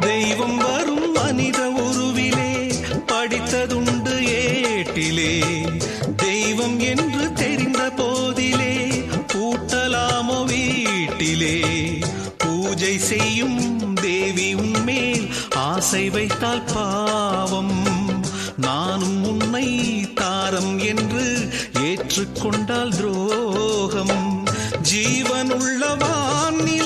தெய்வம் வரும் மனித உருவிலே படித்ததுண்டு ஏட்டிலே. தெய்வம் என்று தெரிந்த போதிலே பூட்டலாமோ வீட்டிலே. பூஜை செய்யும் தேவி உன்மேல் ஆசை வைத்தால் பாவம். நானும் உன்னை தாரம் என்று ஏற்றுக்கொண்டால் துரோகம். ஜீவனுள்ளவான் நீ